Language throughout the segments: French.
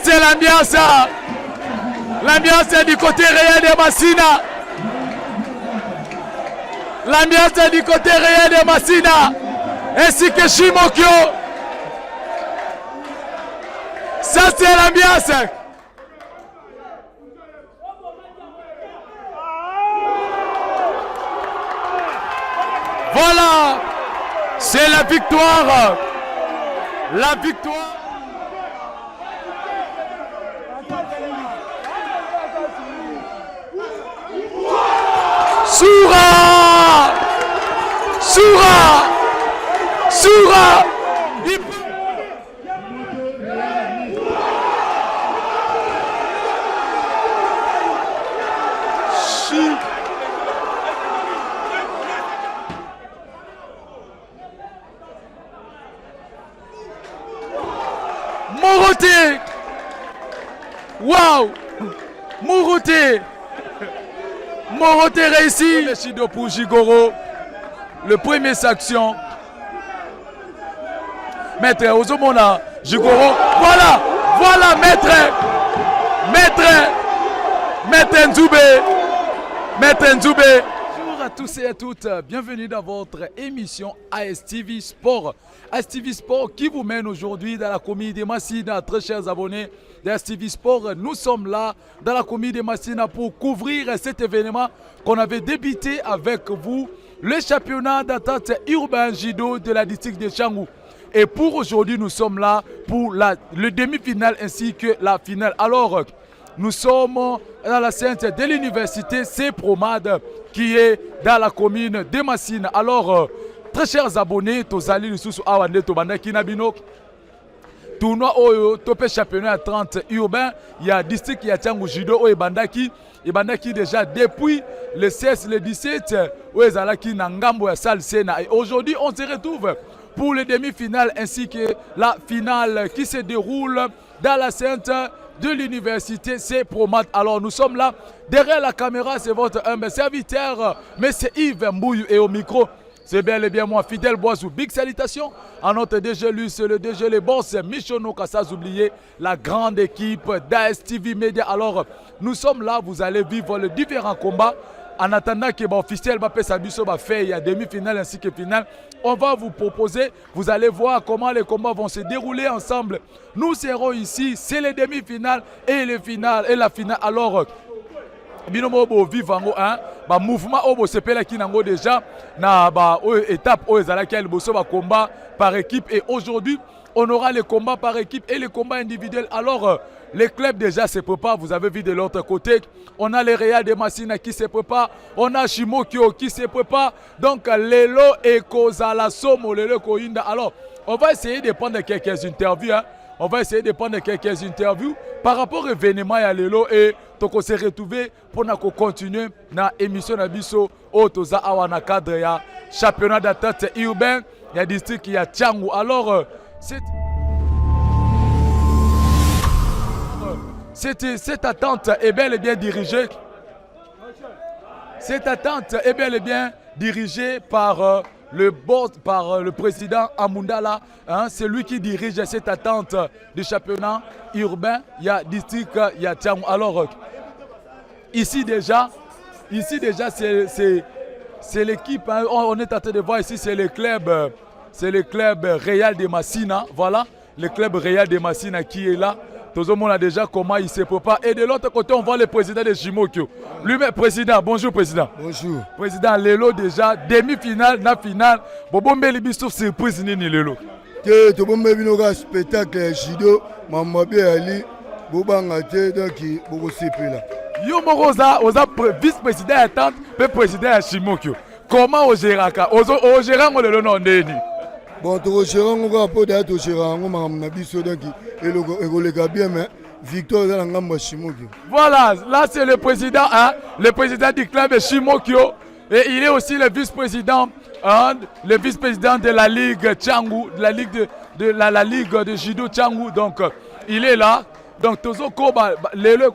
c'est l'ambiance. L'ambiance est du côté réel de Massina. L'ambiance est du côté réel de Massina. Ainsi que Shimokyo. Ça c'est l'ambiance. Voilà. C'est la victoire. La victoire. Soura! Soura! Soura! Moroté! Waouh! Moroté! Moroté réussi. Le Shido pour Jigoro. Le premier sanction. Maître Ozomona. Jigoro. Voilà. Voilà maître. Maître Nzoubé. Maître Nzoubé. Bonjour à tous et à toutes. Bienvenue dans votre émission ASTV Sport. ASTV Sport qui vous mène aujourd'hui dans la commune de Massina. Très chers abonnés d'ASTV Sport, nous sommes là dans la commune de Massina pour couvrir cet événement qu'on avait débuté avec vous, le championnat d'attente urbain judo de la district de Tchangou. Et pour aujourd'hui, nous sommes là pour le demi-finale ainsi que la finale. Alors, nous sommes dans la scène de l'université C-Promade qui est dans la commune de Massina. Alors, très chers abonnés, Tozali Lususu Awande Tobanda Kinabino, tournoi Oyo, Topé championnat 30 urbain, il y a district qui a Tchangou Judo et Bandaki déjà depuis le 16, le 17, Oezalaki Nangambo ya Salle Sena. Et aujourd'hui, on se retrouve pour les demi-finales ainsi que la finale qui se déroule dans la scène de l'université C-Promade. Alors nous sommes là, derrière la caméra, c'est votre humble serviteur, mais c'est Yves Mbouyou et au micro, c'est bel et bien moi, Fidèle Boisou. Big salutations à notre DG Luce, le DG Les Boss, Michono Kassaz, oublié la grande équipe d'ASTV Media. Alors nous sommes là, vous allez vivre les différents combats. En attendant que l'officiel va faire, il y a demi-finale ainsi que finale. On va vous proposer, vous allez voir comment les combats vont se dérouler ensemble. Nous serons ici, c'est les demi-finales et les finales et la finale. Alors, binomo obo vivango hein, ba mouvement obo sepela ki nango déjà na ba étape o ezala ki liboso ba combat par équipe et aujourd'hui on aura les combats par équipe et les combats individuels. Alors les clubs déjà se préparent, vous avez vu de l'autre côté, on a les Real de Massina qui se préparent, on a Shimokyo qui se prépare, donc Lelo et Kozala Somo, Lelo Koinda. Alors on va essayer de prendre quelques interviews, hein. On va essayer de prendre quelques interviews par rapport au événement à Lelo et on se retrouver pour continuer dans l'émission Nabiso au Toza Awana cadre ya championnat d'attente urbain, il y a district qui y a Tchangou. Alors cette attente est bel et bien dirigée. Cette attente est bel et bien dirigée par le board, par le président Amundala. Hein, c'est lui qui dirige cette attente du championnat urbain. Il y a district, il y a Tchangou. Alors ici déjà c'est l'équipe. Hein, on est en train de voir ici, c'est le club Real de Massina. Voilà, le club Real de Massina qui est là. Tout le monde a déjà comment il se prépare. Et de l'autre côté, on voit le président de Shimokyo. Lui-même, président, bonjour président. Bonjour. Président, Lelo déjà, demi-finale, na finale. Bobombe Libisouf, surprise ni Lelo. Tout le monde a un spectacle judo, Mamabi Ali, Bobanga, donc il y là. Yo Moroza, vice-président à Tante, puis président à Shimokyo. Comment on gère ça? On gère le nom de bon, tu gères un rapport d'être au gérant, on a dit donc et le bien, mais Victor dans la Shimokyo. Voilà, là c'est le président, hein, le président du club de Shimokyo. Et il est aussi le vice-président, hein, de la Ligue Tchangou, de la Ligue la Ligue de Judo Tchangou. Donc il est là. Donc Tozo Koba, le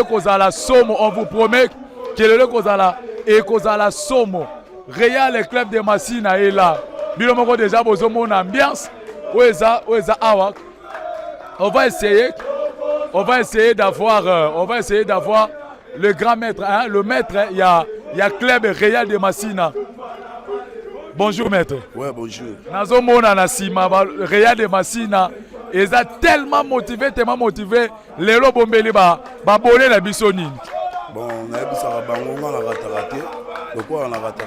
Kozala Somo, on vous promet que le Kozala et Kozala Somo, Real le club de Massina est là. Bilomoko déjà besoin mon ambiance. Oeza Awak. On va essayer on va essayer d'avoir le grand maître. Hein? Le maître, il y a Club Real de Massina. Bonjour maître. Ouais, bonjour. Nazomona Nassima, Real de Massina. Ils sont tellement motivés. Les Bombeli ba bolé la bisonine. Bon, on a vu ça, on a raté. Le quoi on a raté,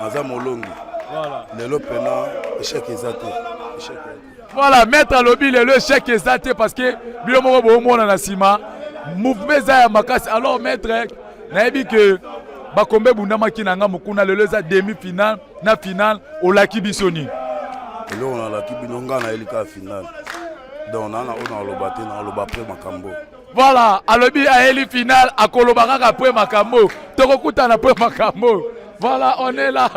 Azam Molongi. Voilà. Les lopena, échec exacté. Voilà, maître à lobby, le échec exacté parce que Bilomo Bomona Nassima, mouvement Zaya Makas. Alors maître, n'a dit que Bakombe Bundama Kinanga Mukuna, le demi-finale, na finale, au Laki Bisoni. Et là, on a Laki Binonga, on a Elika finale. Donc on a lobaté, on a lobaté Makambo. Voilà, alobi a eli final à Kolobara après Makambo. Tokokuta na après Makambo. Voilà, on est là.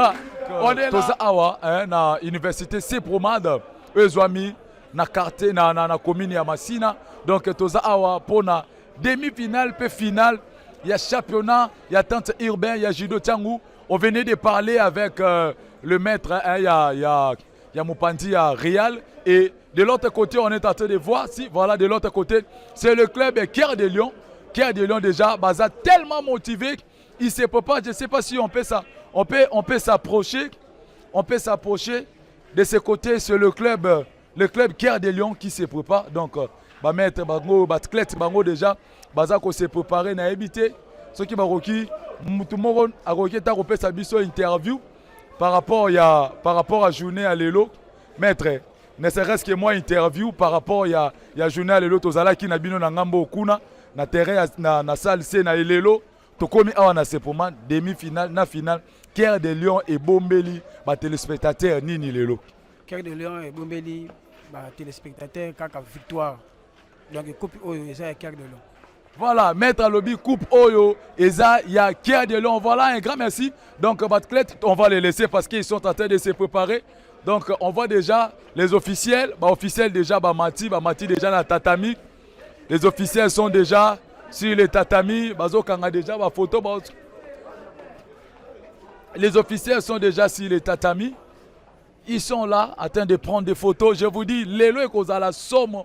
On est là. Toza awa na université Sepromade. Ezwami na quartier na commune ya Massina. Donc toza awa pour na demi-finale puis finale. Il y a championnat, il y a tente urbain, il y a judo Tiangou. On venait de parler avec le maître, il y a Moupandi, il y a Real. Et de l'autre côté, on est en train de voir, si, voilà, de l'autre côté, c'est le club Cœur de Lion. Cœur de Lion déjà, Baza tellement motivé, il ne se peut pas, je ne sais pas si on peut ça. On peut s'approcher de ce côté, c'est le club Cœur de Lion qui se prépare. Donc, maître Bango, athlète Bango déjà, Baza ko se préparer na habité. Ce qui baroki, tout le monde a roké ta repé sa biso interview par rapport à journée à l'élo, maître. Ne serait-ce que moi interview par rapport à la journée à l'élo tozala qui na bino na ngambo kuna na terrain na salle C na l'élo to komi awa na sepoma demi-finale na finale Cœur de Lion et Bombeli ba téléspectateurs nini l'élo. Cœur de Lion et Bombeli ba téléspectateurs kaka victoire. Donc coupe oyo eza Cœur de Lion. Voilà, maître Alobi coupe oyo eza ya Cœur de Lion. Voilà, un grand merci. Donc Batclet, on va les laisser parce qu'ils sont en train de se préparer. Donc on voit déjà les officiels, officiels déjà Mati déjà na tatami. Les officiels sont déjà sur les tatami, bazokanga déjà ba photo. Les officiels sont déjà sur les tatami. Ils sont là en train de prendre des photos. Je vous dis, l'élo et kozala somme.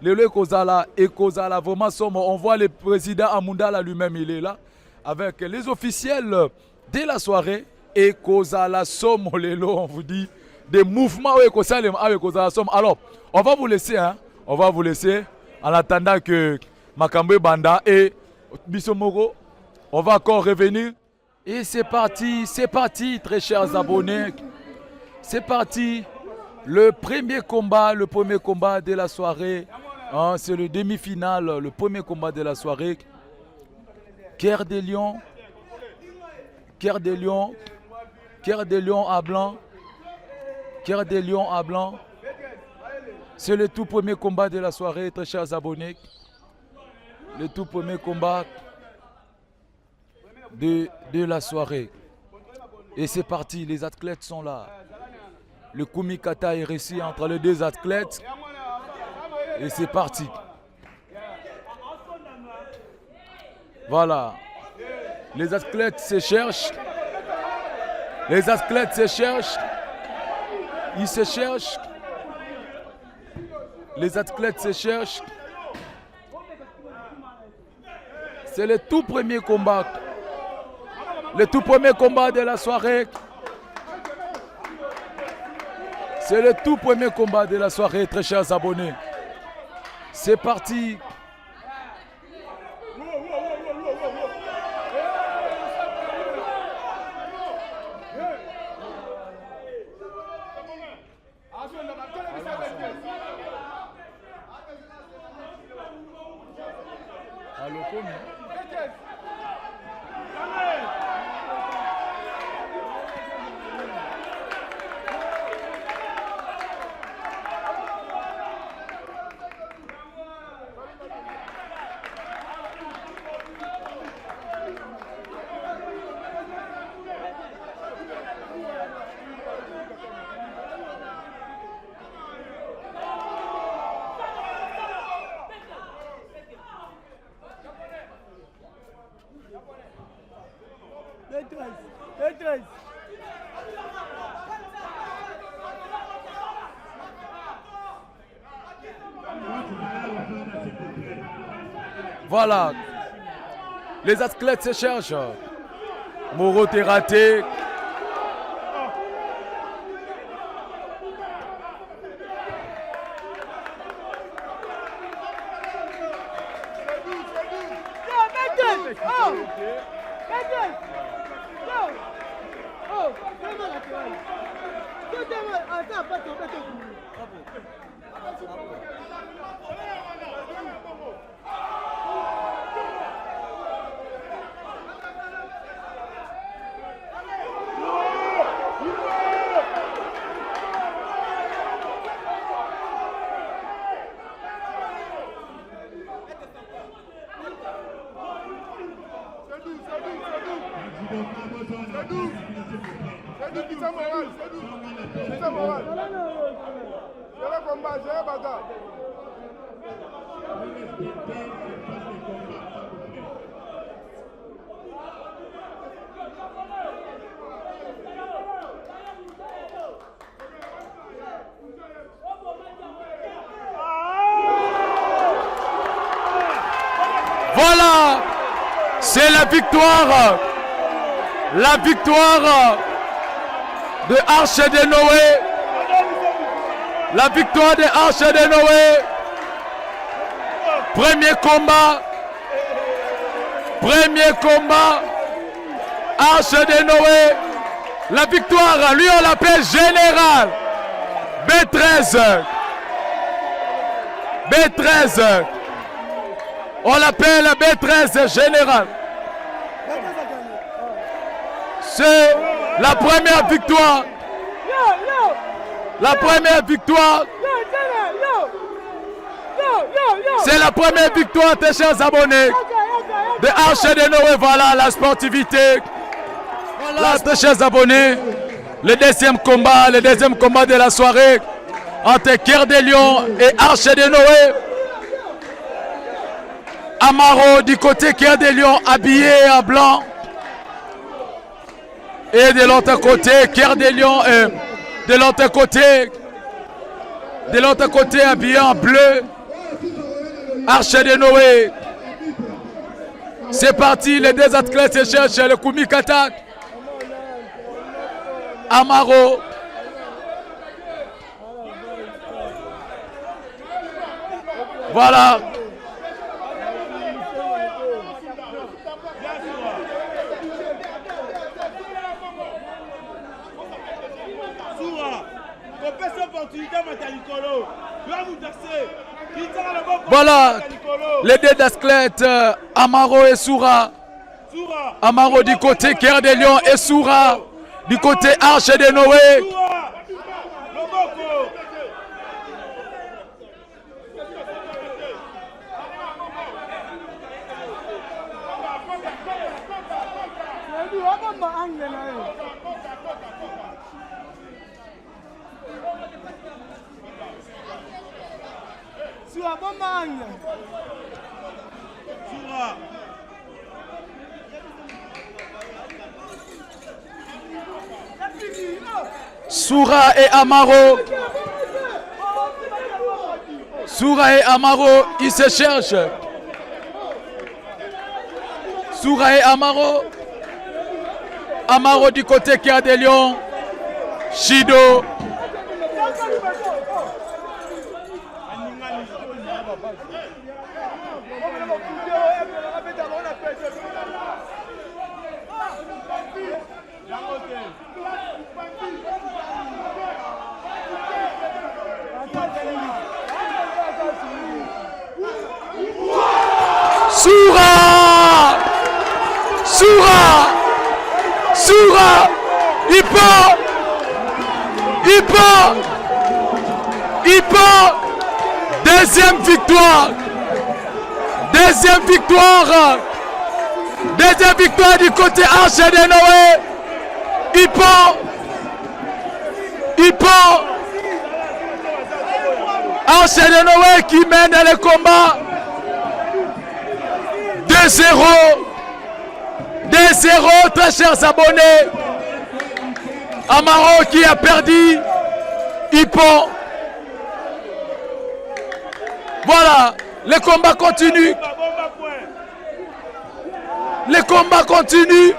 L'élo et kozala vraiment somme. On voit le président Amundala lui-même, il est là avec les officiels de la soirée et kozala somme l'élo, on vous dit. Des mouvements avec alors on va vous laisser en attendant que Makambe Banda et Bisomoro on va encore revenir et c'est parti très chers abonnés, c'est parti le premier combat de la soirée, hein, c'est le demi-finale, le premier combat de la soirée. Cœur de Lion à blanc. Cœur de Lion à blanc. C'est le tout premier combat de la soirée, très chers abonnés. Le tout premier combat de la soirée. Et c'est parti, les athlètes sont là. Le Kumikata est réussi entre les deux athlètes. Et c'est parti. Voilà. Les athlètes se cherchent. Ils se cherchent. Les athlètes se cherchent. C'est le tout premier combat. Le tout premier combat de la soirée. C'est le tout premier combat de la soirée, très chers abonnés. C'est parti. Entres. Voilà. Les athlètes se cherchent. Moro t'es raté. Voilà, c'est la victoire de Arche de Noé, la victoire de Arche de Noé, premier combat, Arche de Noé, la victoire, lui on l'appelle Général, B13, on l'appelle B13 Général. C'est la première victoire. C'est la première victoire, tes chers abonnés, de Arche de Noé. Voilà la sportivité. Voilà, tes chers abonnés, le deuxième combat de la soirée entre Cœur de Lion et Arche de Noé. Amaro du côté Cœur de Lion habillé en blanc. Et de l'autre côté, Cœur de Lion, de l'autre côté habillé en bleu, Arche de Noé. C'est parti, les deux athlètes se cherchent, le Koumikata, Amaro. Voilà. Voilà les deux athlètes, Amaro et Soura. Amaro du côté Cœur de Lion et Soura du côté Arche de Noé. Soura et Amaro. Soura et Amaro, ils se cherchent. Soura et Amaro. Amaro du côté Cœur de Lion. Shido. Soura, il part, deuxième victoire du côté Arche de Noé, il part, Arche de Noé qui mène le combat 2-0, très chers abonnés. Amaro qui a perdu, Ipo. Voilà, le combat continue. Le combat continue.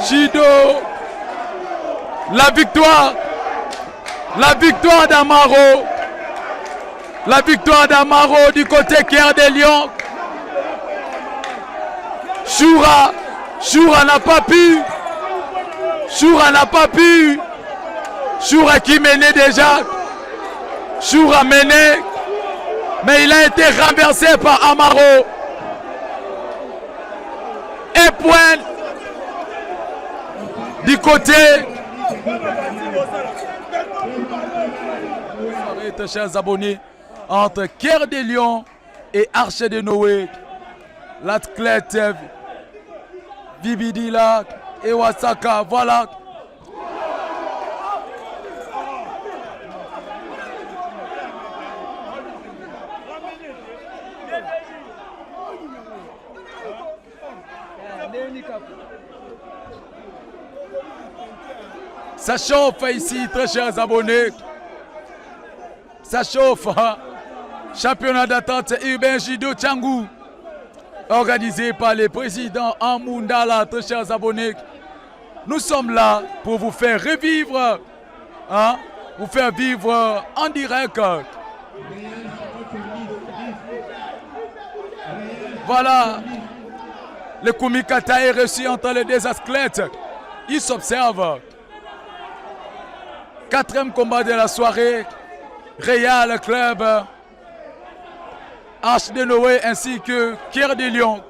Chido, la victoire d'Amaro, du côté Cœur des Lions. Choura n'a pas pu, Choura qui menait déjà, Choura menait, mais il a été renversé par Amaro. Et point du côté, chers abonnés, entre Cœur des Lions et Arche de Noé, l'athlète Bibidila et Wasaka, voilà. Ça chauffe ici, très chers abonnés. Ça chauffe. Championnat d'attente urbain Judo Tchangou, organisé par le président Amundala, très chers abonnés. Nous sommes là pour vous faire revivre, vous faire vivre en direct. Voilà. Le Kumikata est reçu entre les deux athlètes. Ils s'observent. 4e combat de la soirée. Real Club, Arche de Noé ainsi que Cœur des Lions.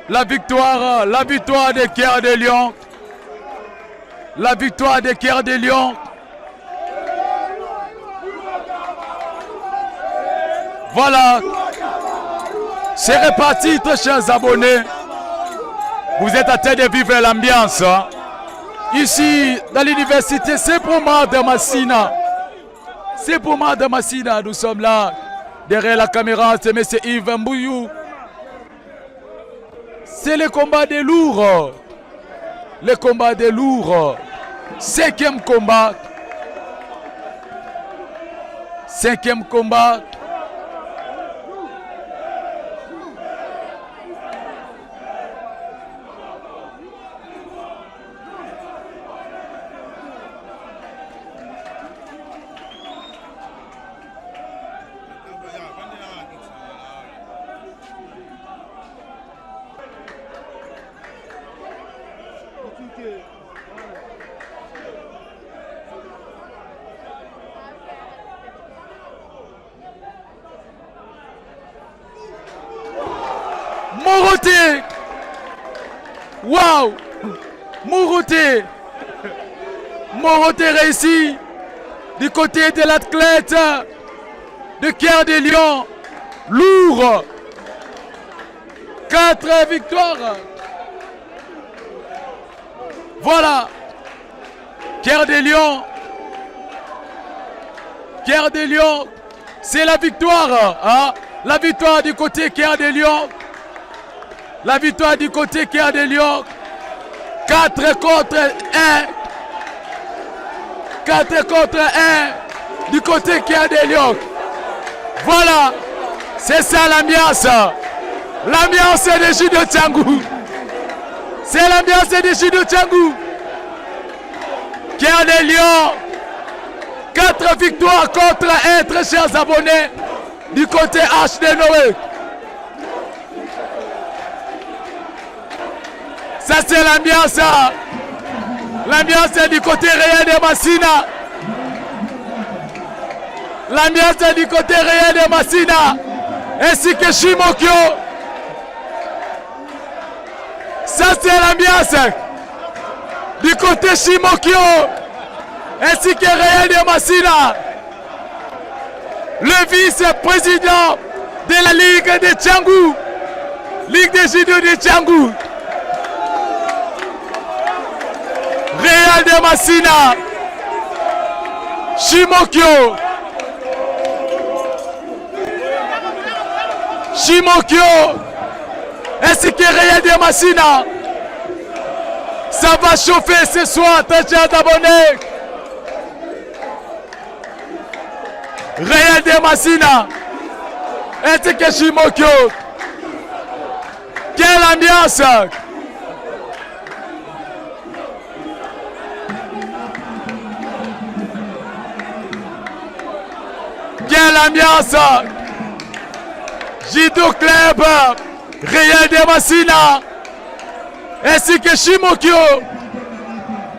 La victoire des Cœur des Lions. La victoire des Cœur des Lions. Voilà. C'est reparti, très chers abonnés. Vous êtes à train de vivre l'ambiance. Ici, dans l'université, c'est pour moi de Massina. C'est pour moi de Massina. Nous sommes là. Derrière la caméra, c'est M. Yves Mbouyou. C'est le combat des lourds. Le combat des lourds. 5e combat. 5e combat. Moroté. Waouh. Moroté. Moroté réussi du côté de l'athlète de Cœur des Lions. Lourd. 4 victoires. Voilà. Cœur des Lions. Cœur des Lions. C'est la victoire. Hein? La victoire du côté Cœur des Lions. La victoire du côté Cœur des Lions. 4 contre 1. 4 contre 1 du côté Cœur des Lions. Voilà. C'est ça l'ambiance. L'ambiance de Judo Tchangou. C'est l'ambiance de Judo Tchangou. Cœur des Lions. 4 victoires contre 1, très chers abonnés, du côté HD Noé. Ça c'est l'ambiance. L'ambiance du côté réel de Massina. L'ambiance du côté réel de Massina. Ainsi que Shimokyo. Ça c'est l'ambiance du côté Shimokyo. Ainsi que Réal de Massina. Le vice-président de la Ligue de Tchangou. Ligue de judo de Tchangou. Réal de Massina. Shimokyo. Shimokyo. Ainsi que Réal de Massina. Ça va chauffer ce soir, très chers abonnés. Réal de Massina. Ainsi que Shimokyo. Quelle ambiance! Quelle ambiance! Judo Club Réal de Massina ainsi que Shimokyo.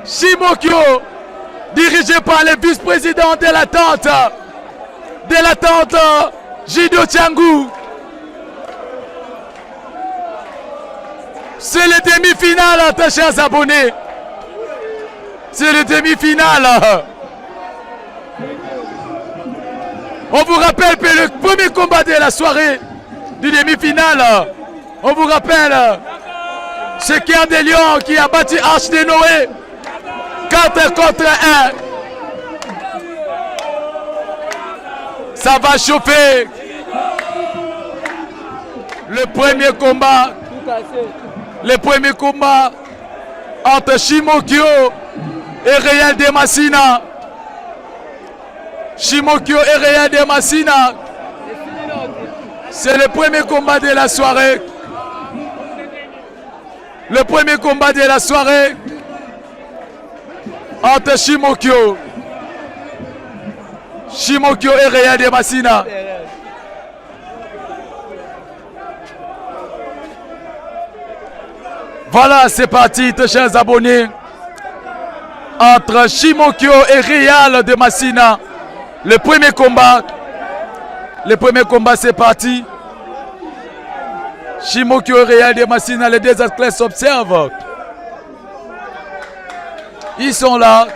Shimokyo, dirigé par le vice-président de l'attente Judo Tchangou. C'est le demi-finale, très chers abonnés. C'est le demi-finale. On vous rappelle que le premier combat de la soirée du demi-finale, on vous rappelle, c'est Cœur des Lions qui a battu HD Noé 4 contre 1. Ça va chauffer. Le premier combat entre Shimokyo et Réal de Massina. Shimokyo et Réal de Massina. C'est le premier combat de la soirée. Le premier combat de la soirée entre Shimokyo et Réal de Massina. Voilà, c'est parti, très chers abonnés. Entre Shimokyo et Réal de Massina. Le premier combat, c'est parti. Shimokyo et Réal de Massina, les deux athlètes s'observent. Ils sont là.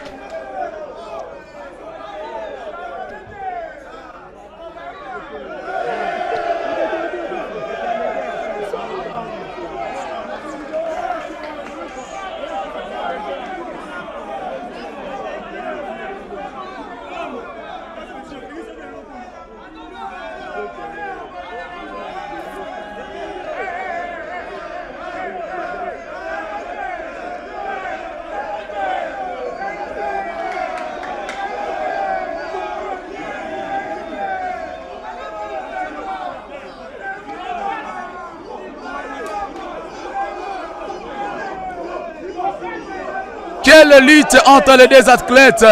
Quelle lutte entre les deux athlètes!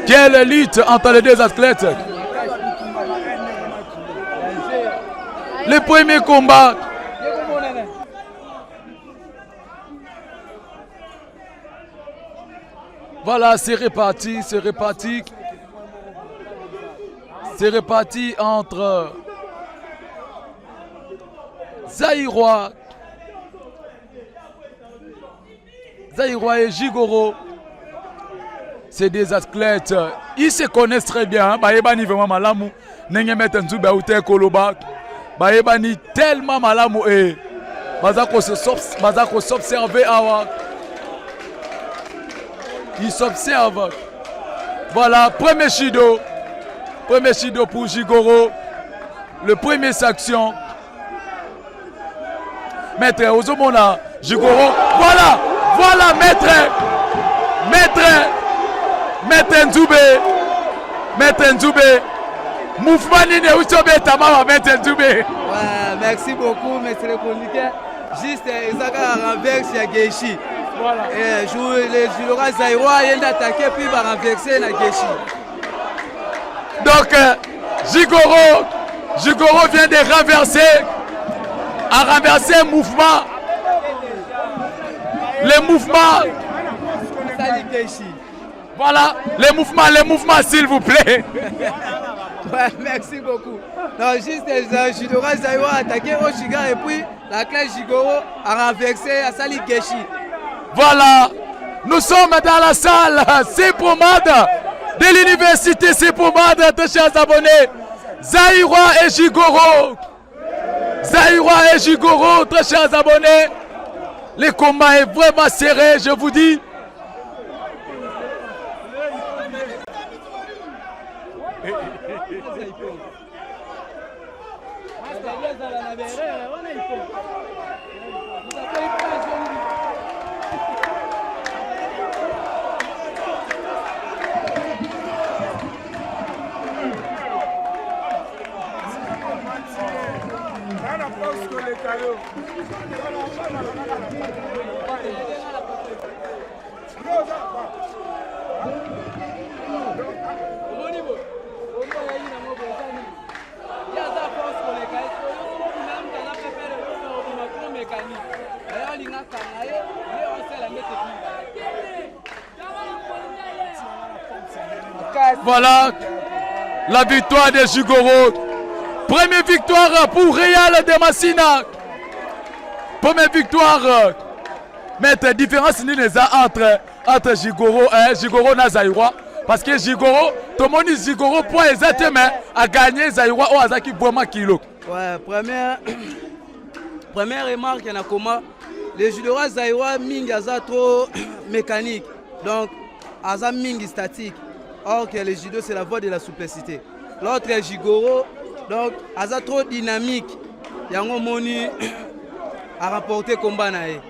Quelle lutte entre les deux athlètes! Le premier combat. Voilà, c'est reparti, c'est reparti. C'est reparti entre Zaïrois et Jigoro. C'est des athlètes, ils se connaissent très bien. Baebani vraiment malamu. Nenge metenzu baute koloba. Baebani tellement malamu et bazako s'observer awa. Il s'observe. Voilà, premier Shido. Premier Shido pour Jigoro. Le premier sanction. Maître Ozomona, Jigoro. Voilà, voilà, Maître Nzoube. Maître Nzoube. Mouvement Nine Uchobe Tamama, Maître Nzoube. Ouais, merci beaucoup, Maître le chroniqueur. Juste, Isaka renverse à Geishi. Voilà. Et le Jilora Zaïwa, il a attaqué, puis il va renverser la Geishi. Donc, Jigoro vient de renverser, un mouvement. Les mouvements. Voilà, les mouvements, s'il vous plaît. Ouais, merci beaucoup. Non, juste, Jilora Zaïwa a attaqué Oshiga et puis la classe Jigoro a renversé à Sali Geishi. Voilà, nous sommes dans la salle Sipomade de l'université Sipomade, de chers abonnés. Zaïwa et Jigoro. Zaïwa et Jigoro, très chers abonnés. Le combat est vraiment serré, je vous dis. Voilà la victoire de Jigoro. Première victoire pour Real de Massina. Première victoire. Mettre différence entre Jigoro et Jigoro na Zaïwa. Parce que Jigoro, tout le monde dit Jigoro pour exactement à gagner Zaïwa ou Azaki Boma Kilo. Ouais, première remarque, il y a comment les Jigoro Zaïwa Ming Aza trop mécanique. Donc, Aza Ming statique. Or que le judo c'est la voie de la souplicité. L'autre est Jigoro, donc Aza trop dynamique. Yango Moni a remporté combat nae.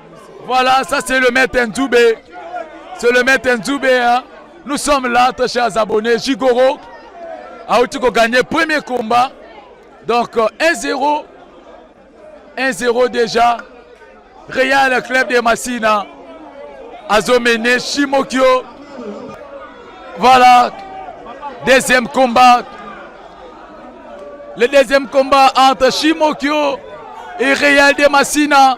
Voilà, ça c'est le maître Nzoube. C'est le maître Nzoube. Hein. Nous sommes là, très chers abonnés. Jigoro a gagné le premier combat. Donc 1-0. 1-0 déjà. Real Club de Massina a mené Shimokyo. Voilà, deuxième combat. Le deuxième combat entre Shimokyo et Real de Massina.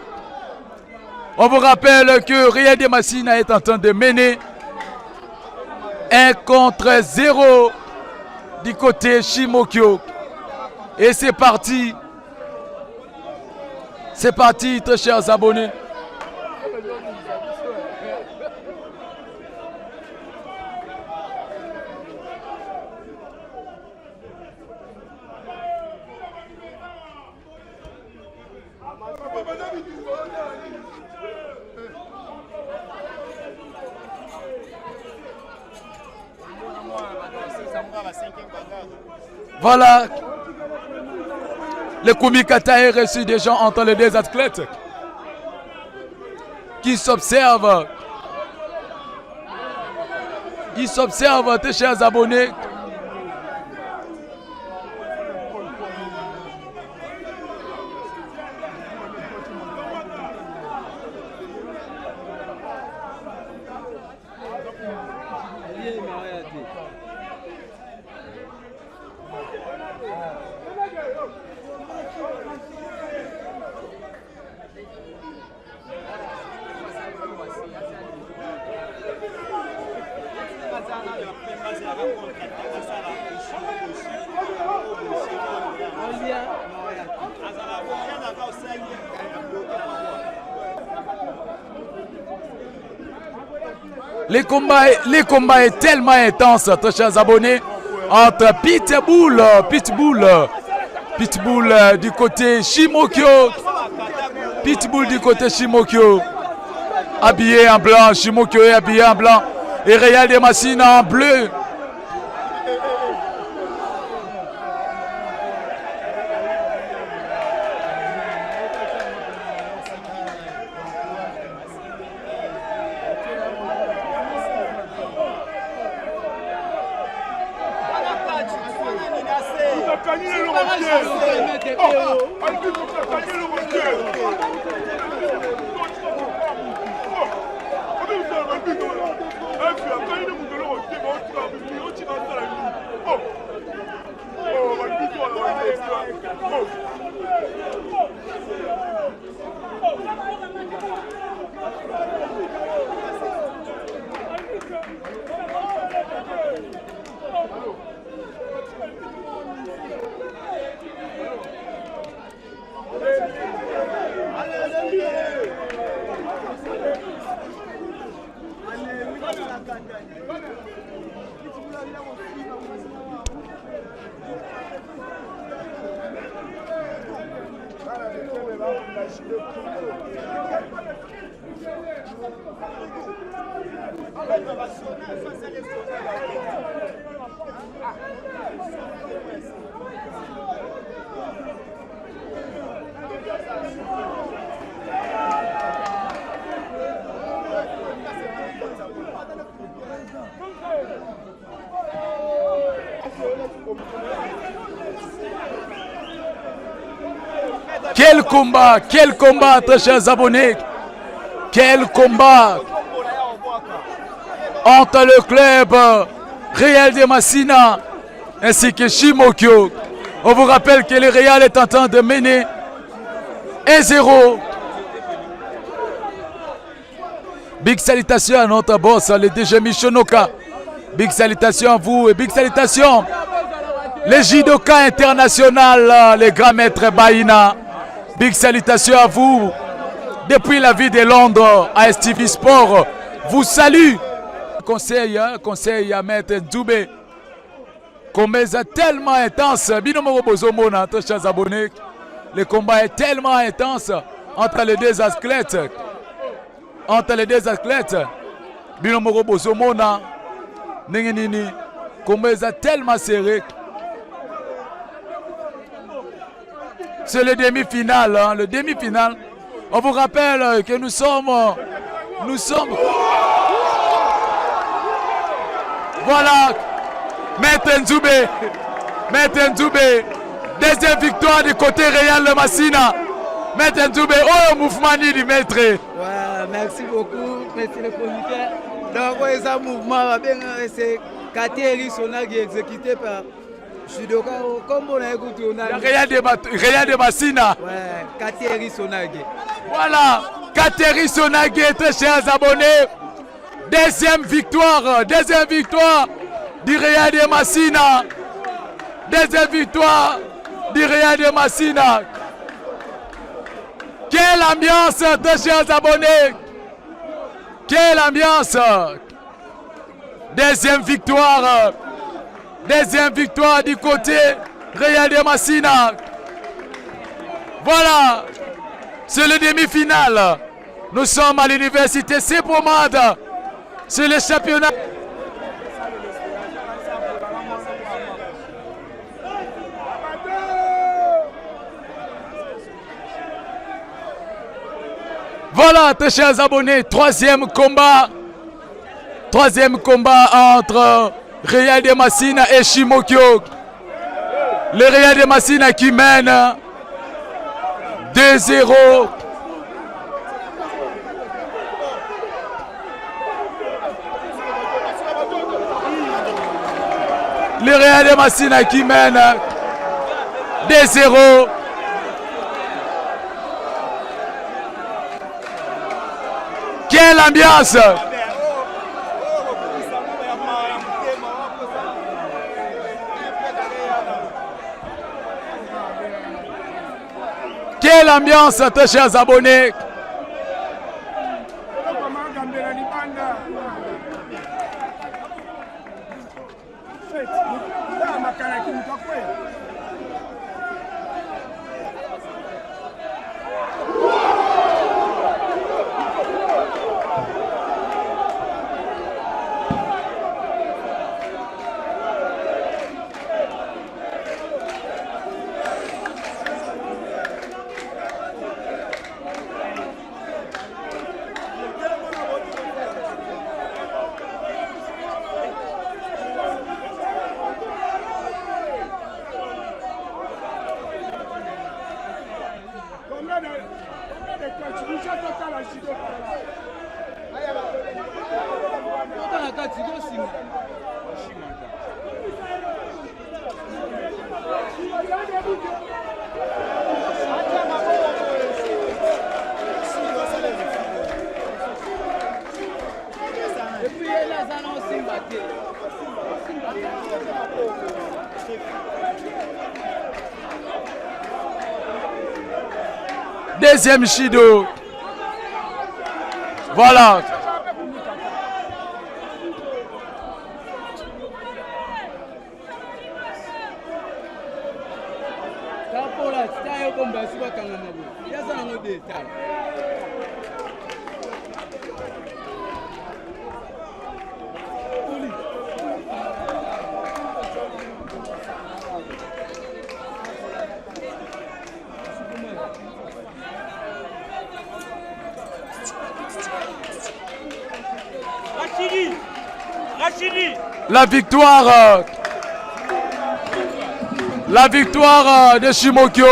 On vous rappelle que Real de Massina est en train de mener 1-0 du côté Shimokyo. Et c'est parti. C'est parti, très chers abonnés. Voilà. Le Kumikata est reçu des gens entre les deux athlètes qui s'observent. Ils s'observent, tes chers abonnés. Les combats est tellement intense, très chers abonnés, entre Pitbull du côté Shimokyo, habillé en blanc, Shimokyo est habillé en blanc, et Real de Massina en bleu. Quel combat, très chers abonnés, quel combat entre le club Real de Massina ainsi que Shimokyo. On vous rappelle que le Real est en train de mener 1-0. Big salutations à notre boss, le DG Michonoka. Big salutations à vous et big salutations les judoka international, les grands maîtres Baïna. Big salutations à vous. Depuis la ville de Londres, ASTV Sport vous salue. Conseil à Maître Nzube. Combat tellement intense. Chers abonnés, le combat est tellement intense entre les deux athlètes. Binomoro Bozomona. Nengenini. Combat tellement serré. C'est le demi-finale, hein, le demi-finale. On vous rappelle que nous sommes. Voilà, Maître Nzube, deuxième victoire du côté Real de Massina. Maître Nzube, oh mouvement du maître. Ouais, merci beaucoup, merci le comité. Donc, ce mouvement, c'est Kateri Sonagi exécuté par Judoka, comme on a écouté, on a Real de Massina. Ouais, Kateri Sonagi. Voilà, Kateri Sonagi, très chers abonnés. Deuxième victoire du Real de Massina. Deuxième victoire du Real de Massina. Quelle ambiance, très chers abonnés. Quelle ambiance. Deuxième victoire du côté Real de Massina. Voilà, c'est le demi-finale. Nous sommes à l'université Sepomade. C'est le championnat. Voilà, très chers abonnés, troisième combat entre Real de Massina et Shimokyo. Le Real de Massina qui mène 2-0. Le Real de Massina qui mène 2-0. Quelle ambiance! Quelle ambiance, très chers abonnés! Deuxième Shido. Voilà. La victoire de Shimokyo.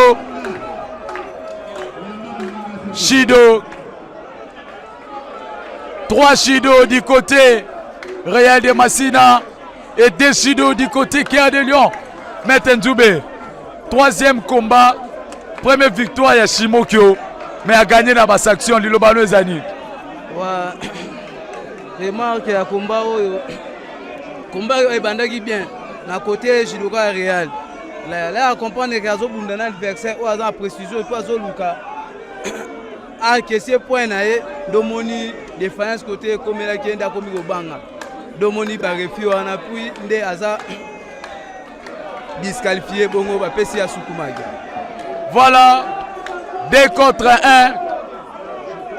Shido. 3 Shido du côté Real de Massina et 2 Shido du côté Kia de Lyon. Maître Nzoubé. 3e combat. Première victoire à Shimokyo. Mais a gagné dans la section de Lobano Zani. Remarque ya combat oyo. Combat oyo ebandaki bien. Na côté Jidoka Real. Là à comprendre que azo bundana adversaire ou azo précision toi azo luka. A kese point na ye domoni défense côté comme la kenda comme Obanga. Domoni ba refi wana puis nde aza disqualifié bongo ba pesi ya Sukumaga. Voilà 2 contre 1.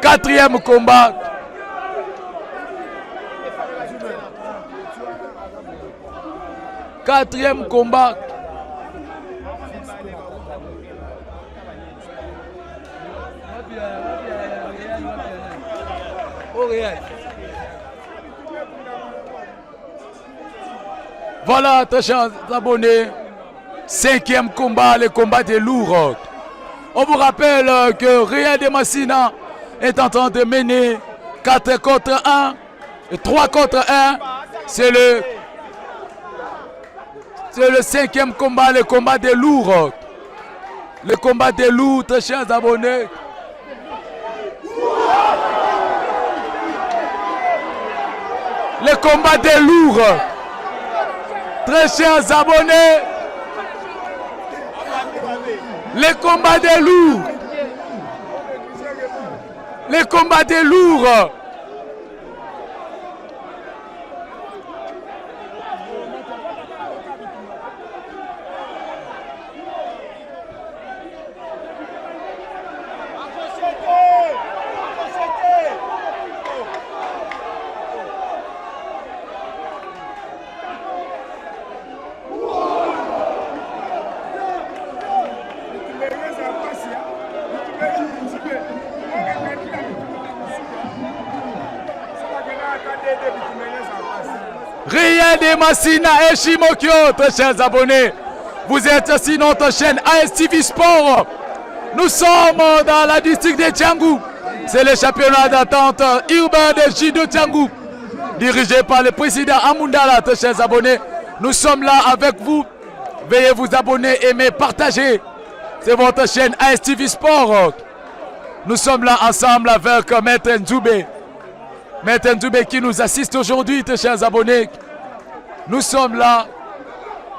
4e combat. Quatrième combat. Voilà, très chers abonnés. 5e combat, le combat des lourds. On vous rappelle que Real de Massina est en train de mener 4 contre 1 et 3 contre 1. C'est le 5e combat, le combat des lourds. Le combat des lourds, très chers abonnés. Le combat des lourds. Très chers abonnés. Le combat des lourds. Le combat des lourds. Real de Massina et Shimokyo, très chers abonnés. Vous êtes sur notre chaîne ASTV Sport. Nous sommes dans la district de Tiangou. C'est le championnat d'attente urbain de Jido Tiangou, dirigé par le président Amundala, très chers abonnés. Nous sommes là avec vous. Veuillez vous abonner, aimer, partager. C'est votre chaîne ASTV Sport. Nous sommes là ensemble avec Maître Nzoubé. Maître Nzoubé qui nous assiste aujourd'hui, très chers abonnés. Nous sommes là.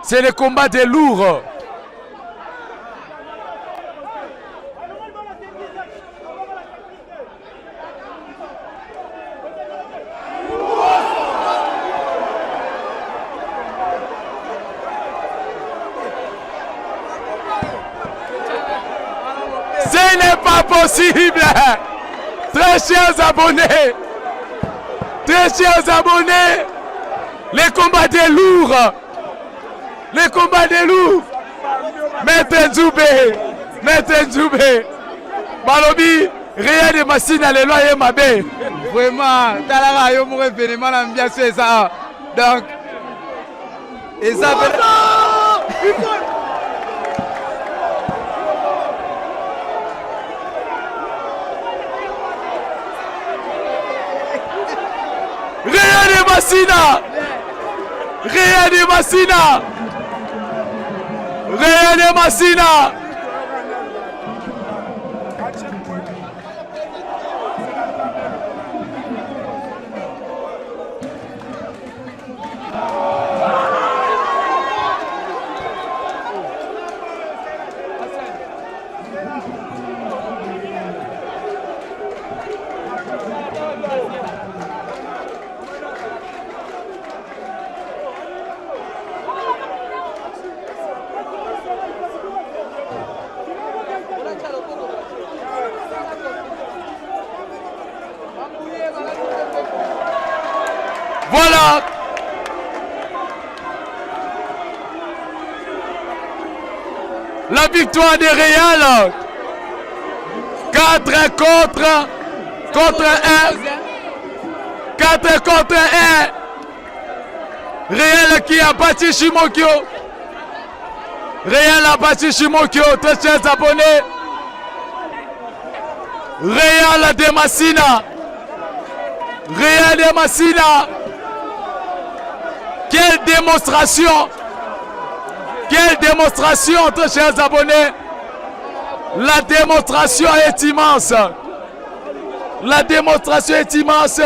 C'est le combat des lourds. Ce n'est pas possible. Très chers abonnés. Très chers abonnés. Les combats des lourds. Les combats des lourds. Maître Nzoubé. Maître Nzoubé. Balobi. Real de Massina les lois et Mabé. Vraiment, Talara yo mon événement l'ambiance c'est ça. Donc et ça Real de Massina. Real de Massina. Real de Massina. Voilà. La victoire des Real. 4 contre 1. 4 contre 1. Real qui a battu Shimokyo. Real a battu Shimokyo, très chers abonnés. Real de Massina. Real de Massina. Quelle démonstration. Quelle démonstration, très chers abonnés. La démonstration est immense. La démonstration est immense.